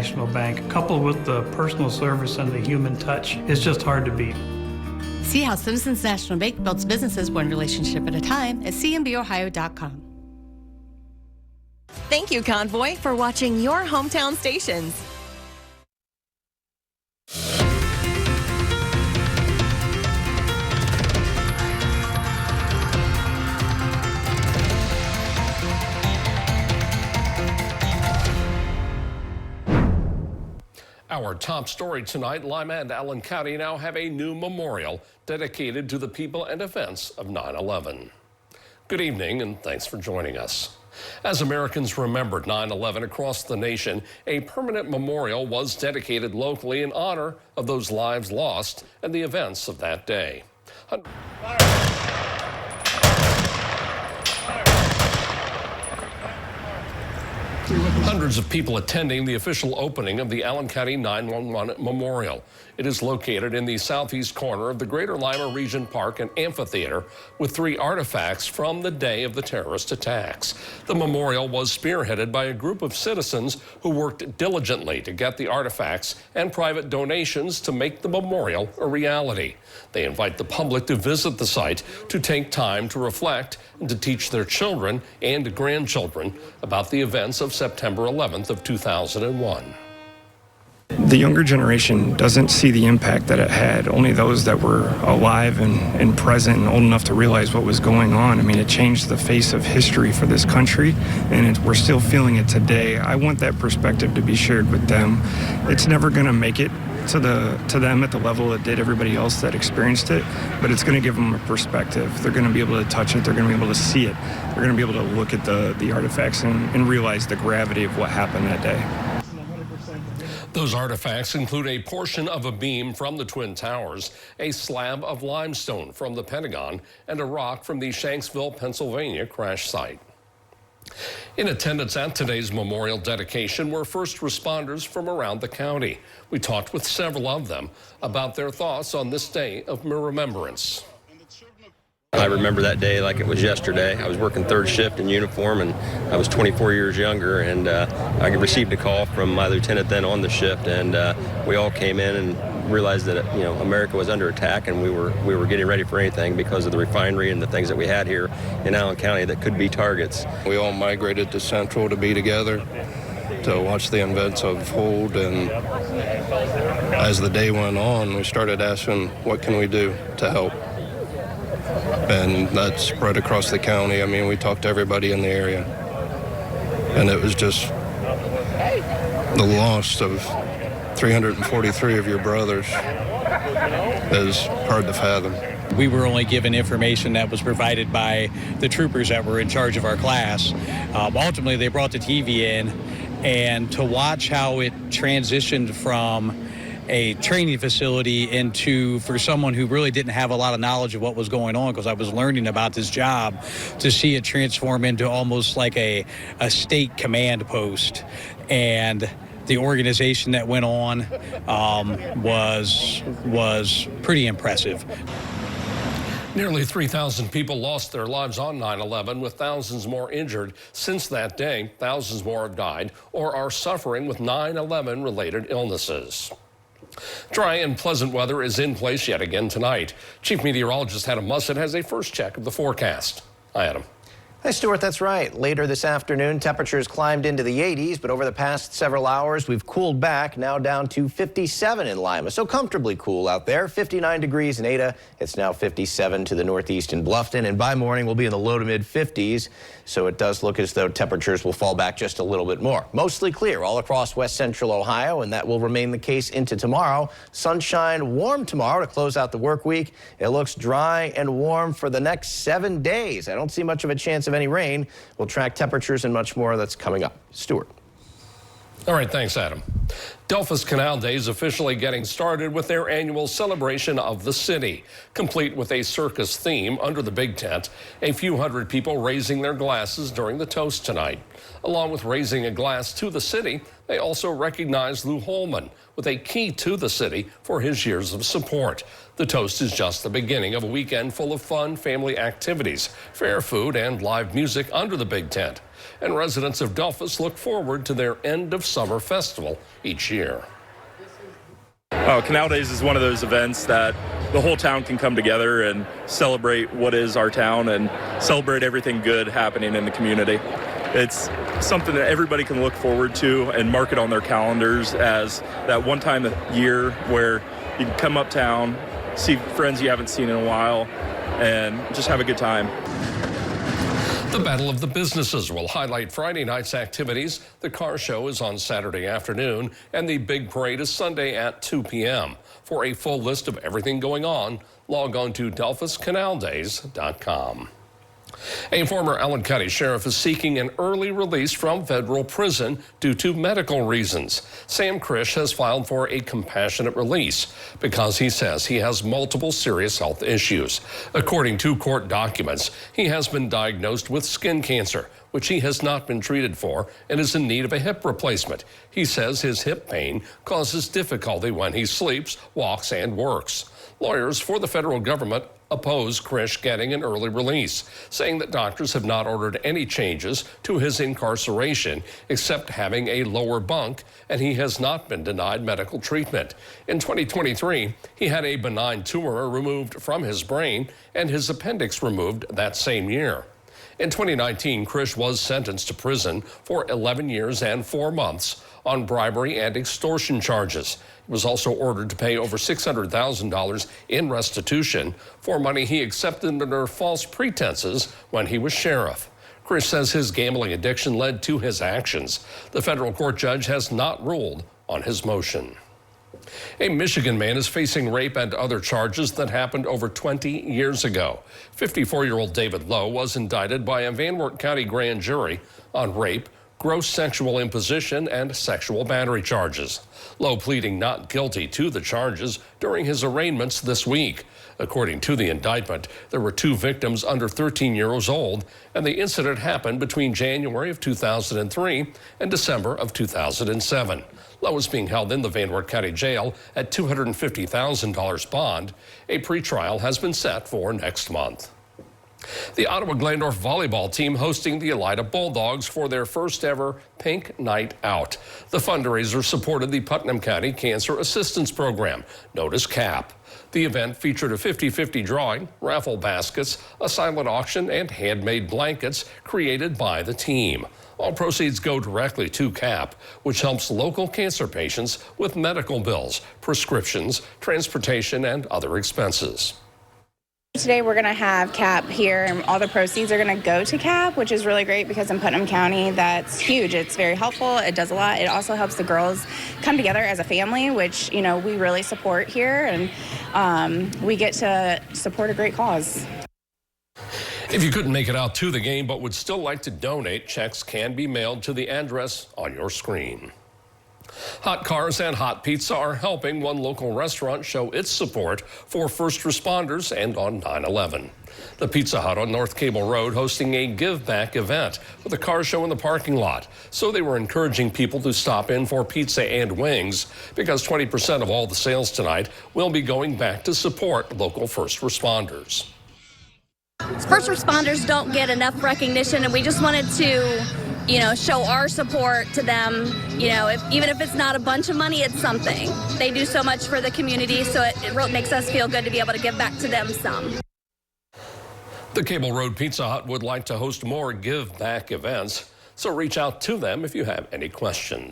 National Bank, coupled with the personal service and the human touch, is just hard to beat. See how Citizens National Bank builds businesses one relationship at a time at cnbohio.com. Thank you, Convoy, for watching your hometown stations. Our top story tonight, Lima and Allen County now have a new memorial dedicated to the people and events of 9/11. Good evening and thanks for joining us. As Americans remembered 9/11 across the nation, a permanent memorial was dedicated locally in honor of those lives lost and the events of that day. Hundreds of people attending the official opening of the Allen County 911 Memorial. It is located in the southeast corner of the Greater Lima Region Park and Amphitheater with 3 artifacts from the day of the terrorist attacks. The memorial was spearheaded by a group of citizens who worked diligently to get the artifacts and private donations to make the memorial a reality. They invite the public to visit the site to take time to reflect and to teach their children and grandchildren about the events of September 11th of 2001. The younger generation doesn't see the impact that it had. Only those that were alive and present and old enough to realize what was going on. I mean, it changed the face of history for this country, and we're still feeling it today. I want that perspective to be shared with them. It's never going to make it to them at the level it did everybody else that experienced it, but it's going to give them a perspective. They're going to be able to touch it. They're going to be able to see it. They're going to be able to look at the artifacts and realize the gravity of what happened that day. Those artifacts include a portion of a beam from the Twin Towers, a slab of limestone from the Pentagon, and a rock from the Shanksville, Pennsylvania crash site. In attendance at today's memorial dedication were first responders from around the county. We talked with several of them about their thoughts on this day of remembrance. I remember that day like it was yesterday. I was working third shift in uniform, and I was 24 years younger, and I received a call from my lieutenant then on the shift, and we all came in and realized that America was under attack, and we were getting ready for anything because of the refinery and the things that we had here in Allen County that could be targets. We all migrated to Central to be together, to watch the events unfold, and as the day went on, we started asking, what can we do to help? And that spread across the county. I mean, we talked to everybody in the area, and it was just the loss of 343 of your brothers is hard to fathom. We were only given information that was provided by the troopers that were in charge of our class. Ultimately, they brought the TV in, and to watch how it transitioned from a training facility into, for someone who really didn't have a lot of knowledge of what was going on, because I was learning about this job, to see it transform into almost like a state command post. And the organization that went on was pretty impressive. Nearly 3,000 people lost their lives on 9/11, with thousands more injured since that day. Thousands more have died or are suffering with 9/11 related illnesses. Dry and pleasant weather is in place yet again tonight. Chief Meteorologist Adam Mussett has a first check of the forecast. Hi, Adam. Hi, Stuart. That's right. Later this afternoon, temperatures climbed into the 80s, but over the past several hours, we've cooled back, now down to 57 in Lima. So comfortably cool out there. 59 degrees in Ada. It's now 57 to the northeast in Bluffton, and by morning, we'll be in the low to mid 50s. So it does look as though temperatures will fall back just a little bit more. Mostly clear all across west central Ohio, and that will remain the case into tomorrow. Sunshine, warm tomorrow to close out the work week. It looks dry and warm for the next 7 days. I don't see much of a chance of any rain. We'll track temperatures and much more that's coming up. Stuart. All right, thanks, Adam. Delphus Canal Day is officially getting started with their annual celebration of the city, complete with a circus theme under the big tent. A few hundred people raising their glasses during the toast tonight. Along with raising a glass to the city, they also recognize Lou Holman with a key to the city for his years of support. The toast is just the beginning of a weekend full of fun family activities, fair food, and live music under the big tent. And residents of Delphos look forward to their end of summer festival each year. Canal Days is one of those events that the whole town can come together and celebrate what is our town and celebrate everything good happening in the community. It's something that everybody can look forward to and mark it on their calendars as that one time a year where you can come uptown, see friends you haven't seen in a while, and just have a good time. The Battle of the Businesses will highlight Friday night's activities. The car show is on Saturday afternoon, and the big parade is Sunday at 2 p.m. For a full list of everything going on, log on to DelphosCanalDays.com. A former Allen County sheriff is seeking an early release from federal prison due to medical reasons. Sam Krish has filed for a compassionate release because he says he has multiple serious health issues. According to court documents, he has been diagnosed with skin cancer, which he has not been treated for, and is in need of a hip replacement. He says his hip pain causes difficulty when he sleeps, walks, and works. Lawyers for the federal government oppose Krish getting an early release, saying that doctors have not ordered any changes to his incarceration except having a lower bunk, and he has not been denied medical treatment. In 2023, he had a benign tumor removed from his brain and his appendix removed that same year. In 2019, Krish was sentenced to prison for 11 years and 4 months on bribery and extortion charges. He was also ordered to pay over $600,000 in restitution for money he accepted under false pretenses when he was sheriff. Krish says his gambling addiction led to his actions. The federal court judge has not ruled on his motion. A Michigan man is facing rape and other charges that happened over 20 years ago. 54-year-old David Lowe was indicted by a Van Wert County grand jury on rape, gross sexual imposition, and sexual battery charges. Lowe pleading not guilty to the charges during his arraignments this week. According to the indictment, there were 2 victims under 13 years old, and the incident happened between January of 2003 and December of 2007. Lowe is being held in the Van Wert County Jail at $250,000 bond. A pretrial has been set for next month. The Ottawa Glandorf volleyball team hosting the Elida Bulldogs for their first ever Pink Night Out. The fundraiser supported the Putnam County Cancer Assistance Program, known as CAP. The event featured a 50-50 drawing, raffle baskets, a silent auction, and handmade blankets created by the team. All proceeds go directly to CAP, which helps local cancer patients with medical bills, prescriptions, transportation, and other expenses. Today we're going to have CAP here, and all the proceeds are going to go to CAP, which is really great because in Putnam County that's huge. It's very helpful. It does a lot. It also helps the girls come together as a family, which, you know, we really support here, and we get to support a great cause. If you couldn't make it out to the game but would still like to donate, checks can be mailed to the address on your screen. Hot Cars and Hot Pizza are helping one local restaurant show its support for first responders and on 9/11. The Pizza Hut on North Cable Road hosting a give back event with a car show in the parking lot. So they were encouraging people to stop in for pizza and wings because 20% of all the sales tonight will be going back to support local first responders. First responders don't get enough recognition, and we just wanted to, you know, show our support to them. You know, even if it's not a bunch of money, it's something. They do so much for the community, so it really makes us feel good to be able to give back to them some. The Cable Road Pizza Hut would like to host more give back events, so reach out to them if you have any questions.